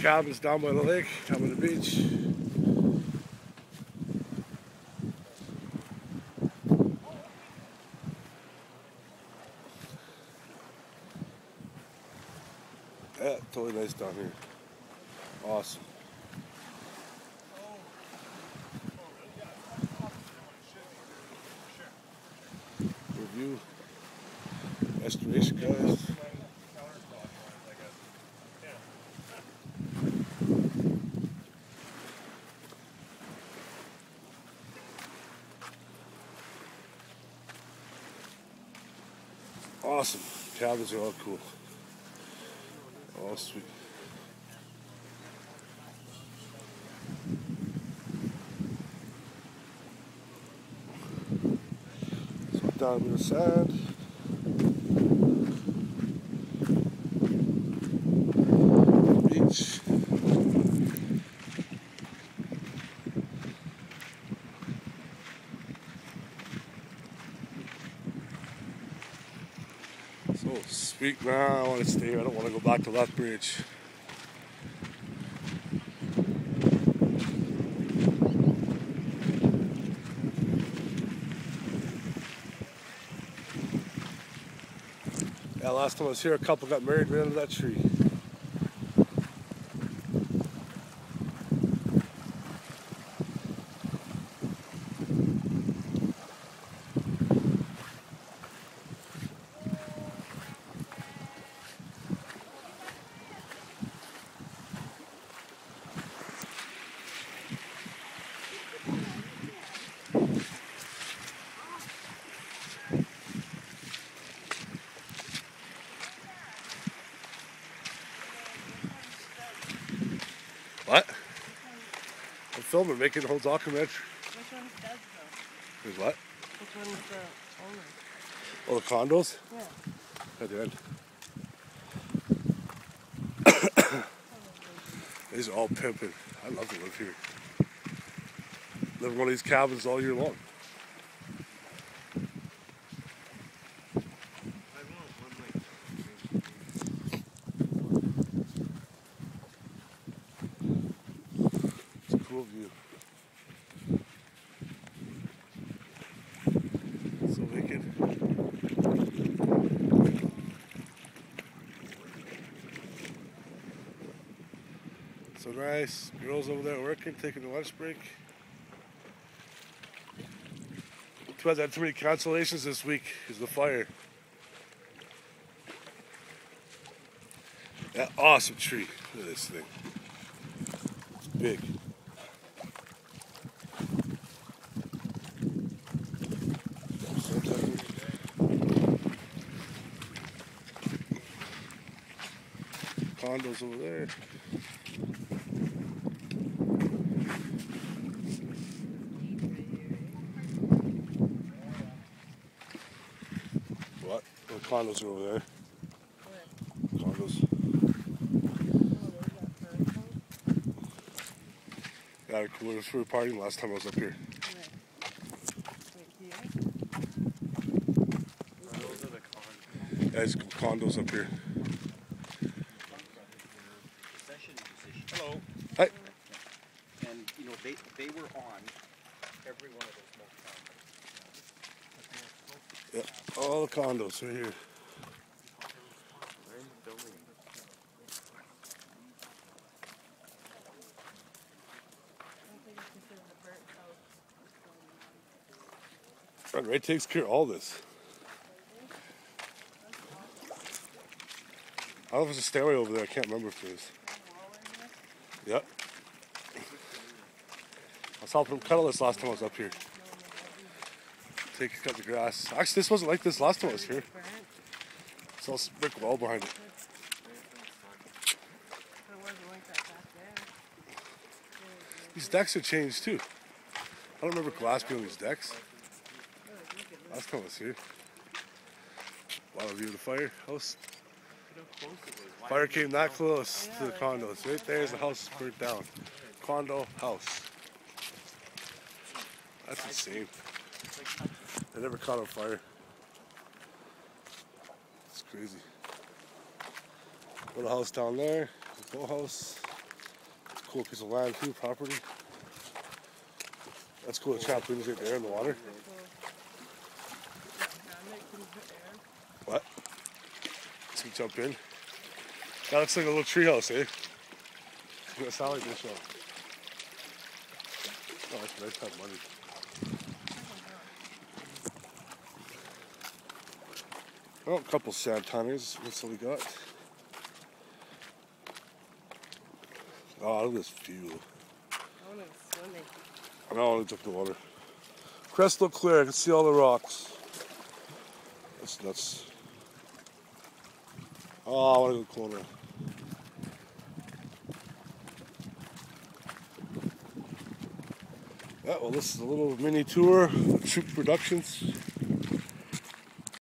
cabins down by the lake, down by the beach. Yeah, totally nice down here. Awesome. Review. Restoration guys. Awesome. Cabins are all cool. All sweet. So down to the sand. Beach. So sweet, man. I want to stay here. I don't want to go back to Lethbridge. Yeah, last time I was here, a couple got married right under that tree. What? I'm filming, making the whole documentary. Which one's Doug's though? There's what? Which one's the owner? Oh, the condos? Yeah. At the end. These are all pimping. I love to live here. Live in one of these cabins all year long. It's a cool view. So wicked. So nice. Girls over there working, taking a lunch break. Too bad I had too many cancellations this week because of the fire. That awesome tree. Look at this thing. It's big. Condos over there. What? The condos are over there. Condos. Yeah, we were partying last time I was up here. Yeah, there's condos up here. Hello. Hi. And you know they were on every one of those smoke Yeah, all the condos right here. Ray takes care of all this. I don't know if it's a stairway over there. I can't remember if it is. Yep. I was helping him cut all this last time I was up here. Cut the grass. Actually, this wasn't like this last time I was here. It's all brick wall behind it. These decks are changed too. I don't remember glass being on these decks. Last time I was here. Wild view of the firehouse. Fire came that close to the condos. Right there's the house burnt down. Condo house. That's insane. They never caught on fire. It's crazy. Little house down there. Little house. Cool piece of land too, property. That's cool, the trampolines right there in the water. What? Let's go jump in. That looks like a little treehouse, eh? It's gonna sound like this show. Oh, it's nice to have money. Oh, a couple Santanas. What's all we got? Oh, look at this view. I want to swimming. I don't want to jump in the water. Crystal clear. I can see all the rocks. That's nuts. Oh, I want to go closer. Yeah, well, this is a little mini tour of Troop Productions.